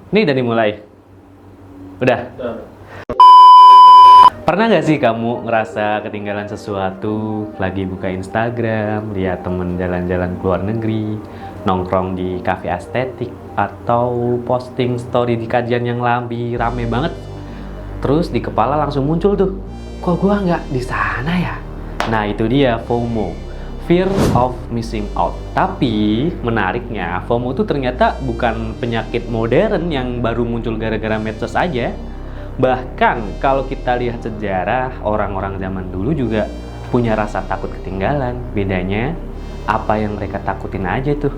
Nih udah dimulai. Udah. Pernah nggak sih kamu ngerasa ketinggalan sesuatu, lagi buka Instagram, lihat temen jalan-jalan ke luar negeri, nongkrong di cafe estetik, atau posting story di kajian yang lagi rame banget, terus di kepala langsung muncul tuh, kok gua nggak di sana ya? Nah itu dia FOMO, Fear of Missing Out. Tapi menariknya FOMO itu ternyata bukan penyakit modern yang baru muncul gara-gara medsos aja. Bahkan kalau kita lihat sejarah, orang-orang zaman dulu juga punya rasa takut ketinggalan. Bedanya apa yang mereka takutin aja tuh.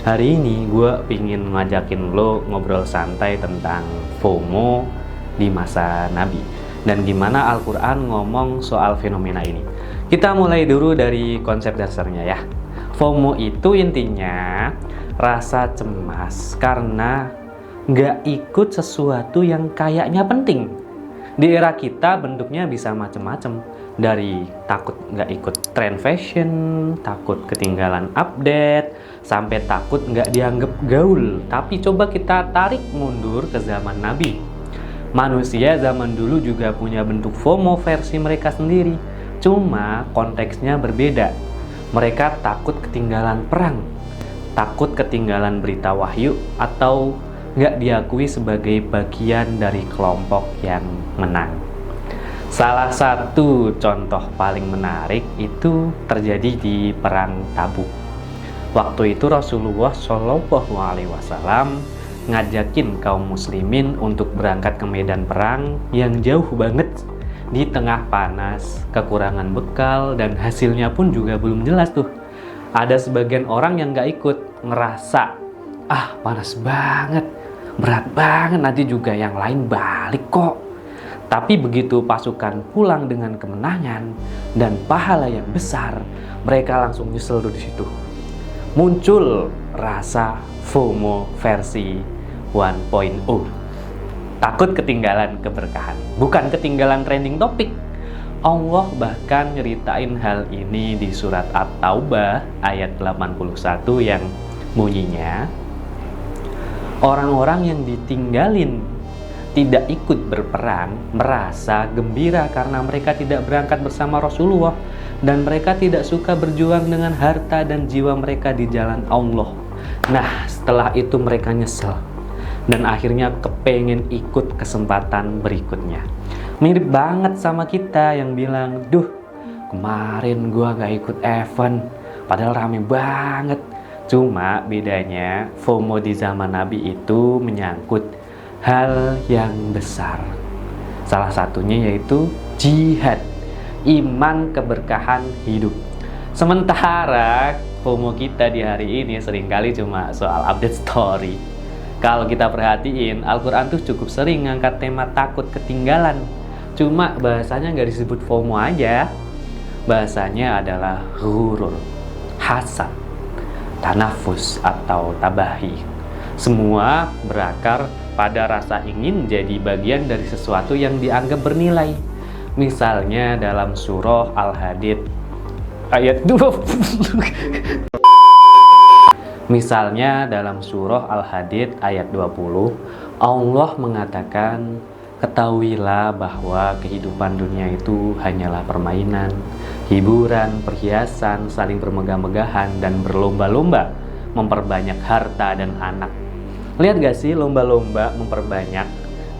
Hari ini gue pingin ngajakin lo ngobrol santai tentang FOMO di masa Nabi dan gimana Al-Quran ngomong soal fenomena ini. Kita mulai dulu dari konsep dasarnya ya. FOMO itu intinya rasa cemas karena nggak ikut sesuatu yang kayaknya penting. Di era kita bentuknya bisa macem-macem, dari takut nggak ikut tren fashion, takut ketinggalan update, sampai takut nggak dianggap gaul. Tapi coba kita tarik mundur ke zaman Nabi. Manusia zaman dulu juga punya bentuk FOMO versi mereka sendiri, cuma konteksnya berbeda. Mereka takut ketinggalan perang, takut ketinggalan berita wahyu, atau nggak diakui sebagai bagian dari kelompok yang menang. Salah satu contoh paling menarik itu terjadi di Perang Tabuk. Waktu itu Rasulullah Shallallahu Alaihi Wasallam ngajakin kaum muslimin untuk berangkat ke medan perang yang jauh banget di tengah panas, kekurangan bekal, dan hasilnya pun juga belum jelas tuh. Ada sebagian orang yang nggak ikut, ngerasa panas banget, berat banget, nanti juga yang lain balik kok. Tapi begitu pasukan pulang dengan kemenangan dan pahala yang besar, mereka langsung nyesel di situ. Muncul rasa FOMO versi 1.0. Takut ketinggalan keberkahan, bukan ketinggalan trending topik. Allah bahkan nyeritain hal ini di surat At-Taubah ayat 81 yang bunyinya, orang-orang yang ditinggalin tidak ikut berperang merasa gembira karena mereka tidak berangkat bersama Rasulullah, dan mereka tidak suka berjuang dengan harta dan jiwa mereka di jalan Allah. Nah, setelah itu mereka nyesel dan akhirnya kepengen ikut kesempatan berikutnya. Mirip banget sama kita yang bilang, duh kemarin gua gak ikut event padahal rame banget. Cuma bedanya FOMO di zaman Nabi itu menyangkut hal yang besar. Salah satunya yaitu jihad, iman keberkahan hidup. Sementara FOMO kita di hari ini seringkali cuma soal update story. Kalau kita perhatiin, Al-Quran tuh cukup sering ngangkat tema takut ketinggalan. Cuma bahasanya nggak disebut FOMO aja. Bahasanya adalah ghurur, hasad, tanafus atau tabahi. Semua berakar pada rasa ingin jadi bagian dari sesuatu yang dianggap bernilai. Misalnya dalam surah Al-Hadid ayat 20. Misalnya dalam surah Al-Hadid ayat 20, Allah mengatakan, ketahuilah bahwa kehidupan dunia itu hanyalah permainan, hiburan, perhiasan, saling bermegah-megahan, dan berlomba-lomba memperbanyak harta dan anak. Lihat gak sih lomba-lomba memperbanyak?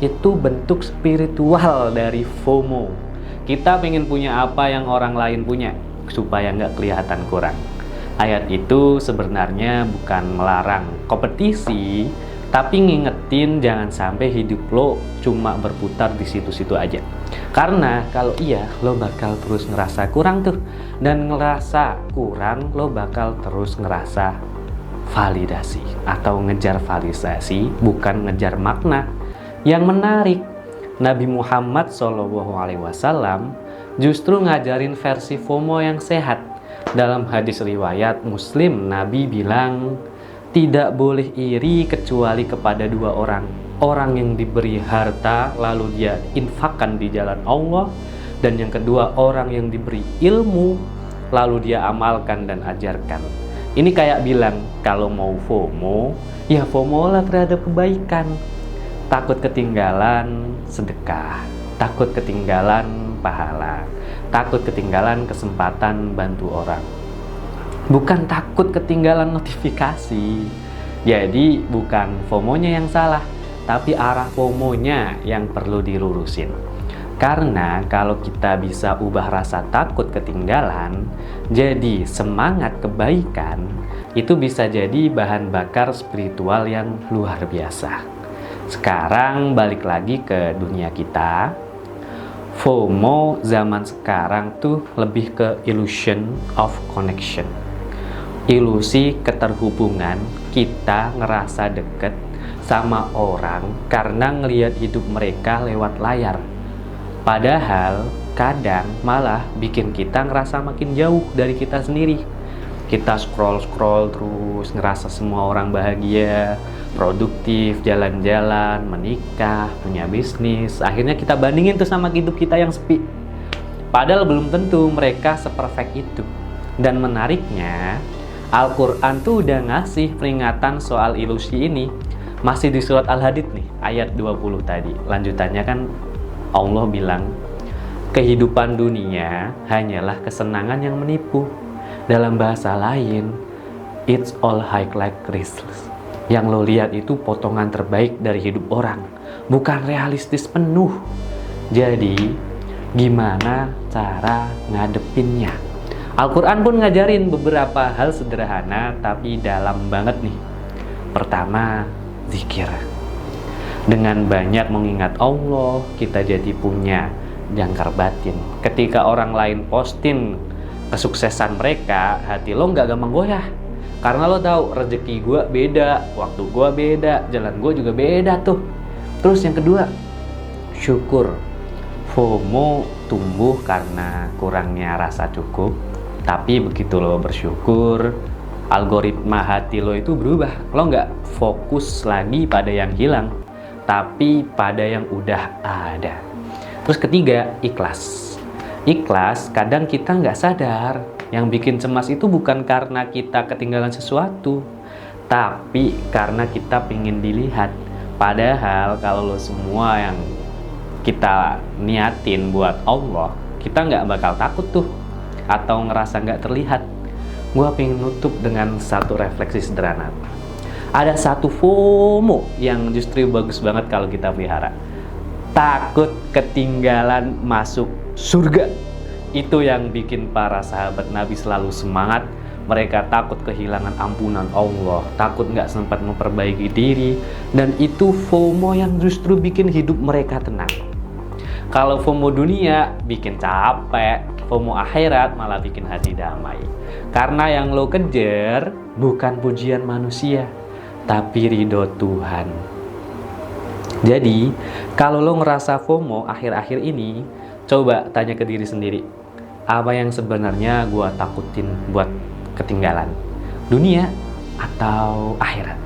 Itu bentuk spiritual dari FOMO. Kita pengen punya apa yang orang lain punya, supaya nggak kelihatan kurang. Ayat itu sebenarnya bukan melarang kompetisi, tapi ngingetin jangan sampai hidup lo cuma berputar di situ-situ aja. Karena kalau iya, lo bakal terus ngerasa kurang tuh. Dan ngerasa kurang, lo bakal terus ngerasa validasi atau ngejar validasi, bukan ngejar makna. Yang menarik, Nabi Muhammad SAW justru ngajarin versi FOMO yang sehat. Dalam hadis riwayat Muslim, Nabi bilang, tidak boleh iri kecuali kepada dua orang. Orang yang diberi harta lalu dia infakkan di jalan Allah, dan yang kedua orang yang diberi ilmu lalu dia amalkan dan ajarkan. Ini kayak bilang, kalau mau FOMO, ya FOMO lah terhadap kebaikan. Takut ketinggalan sedekah, takut ketinggalan pahala, takut ketinggalan kesempatan bantu orang. Bukan takut ketinggalan notifikasi. Jadi bukan FOMO-nya yang salah, tapi arah FOMO-nya yang perlu dilurusin. Karena kalau kita bisa ubah rasa takut ketinggalan jadi semangat kebaikan, itu bisa jadi bahan bakar spiritual yang luar biasa. Sekarang balik lagi ke dunia kita. FOMO zaman sekarang tuh lebih ke illusion of connection. Ilusi keterhubungan, kita ngerasa deket sama orang karena ngelihat hidup mereka lewat layar. Padahal kadang malah bikin kita ngerasa makin jauh dari kita sendiri. Kita scroll terus, ngerasa semua orang bahagia, produktif, jalan-jalan, menikah, punya bisnis. Akhirnya kita bandingin tuh sama hidup kita yang sepi. Padahal belum tentu mereka seperfect itu. Dan menariknya, Al-Quran tuh udah ngasih peringatan soal ilusi ini. Masih di surat Al-Hadid nih, ayat 20 tadi. Lanjutannya kan Allah bilang, kehidupan dunia hanyalah kesenangan yang menipu. Dalam bahasa lain, it's all highlight reels. Yang lo lihat itu potongan terbaik dari hidup orang, bukan realistis penuh. Jadi, gimana cara ngadepinnya? Al-Quran pun ngajarin beberapa hal sederhana tapi dalam banget nih. Pertama, zikir. Dengan banyak mengingat Allah, kita jadi punya jangkar batin. Ketika orang lain posting kesuksesan mereka, hati lo nggak gampang goyah. Karena lo tahu rezeki gue beda, waktu gue beda, jalan gue juga beda tuh. Terus yang kedua, syukur. FOMO tumbuh karena kurangnya rasa cukup. Tapi begitu lo bersyukur, algoritma hati lo itu berubah. Lo nggak fokus lagi pada yang hilang, tapi pada yang udah ada. Terus ketiga, ikhlas. Ikhlas kadang kita nggak sadar. Yang bikin cemas itu bukan karena kita ketinggalan sesuatu, tapi karena kita pingin dilihat. Padahal kalau lo semua yang kita niatin buat Allah, kita nggak bakal takut tuh atau ngerasa nggak terlihat. Gua pengen nutup dengan satu refleksi sederhana. Ada satu FOMO yang justru bagus banget kalau kita pelihara. Takut ketinggalan masuk surga. Itu yang bikin para sahabat Nabi selalu semangat. Mereka takut kehilangan ampunan Allah, takut nggak sempat memperbaiki diri, dan itu FOMO yang justru bikin hidup mereka tenang. Kalau FOMO dunia bikin capek, FOMO akhirat malah bikin hati damai. Karena yang lo kejar bukan pujian manusia, tapi ridho Tuhan. Jadi, kalau lo ngerasa FOMO akhir-akhir ini, coba tanya ke diri sendiri, apa yang sebenarnya gue takutin buat ketinggalan? Dunia atau akhirat?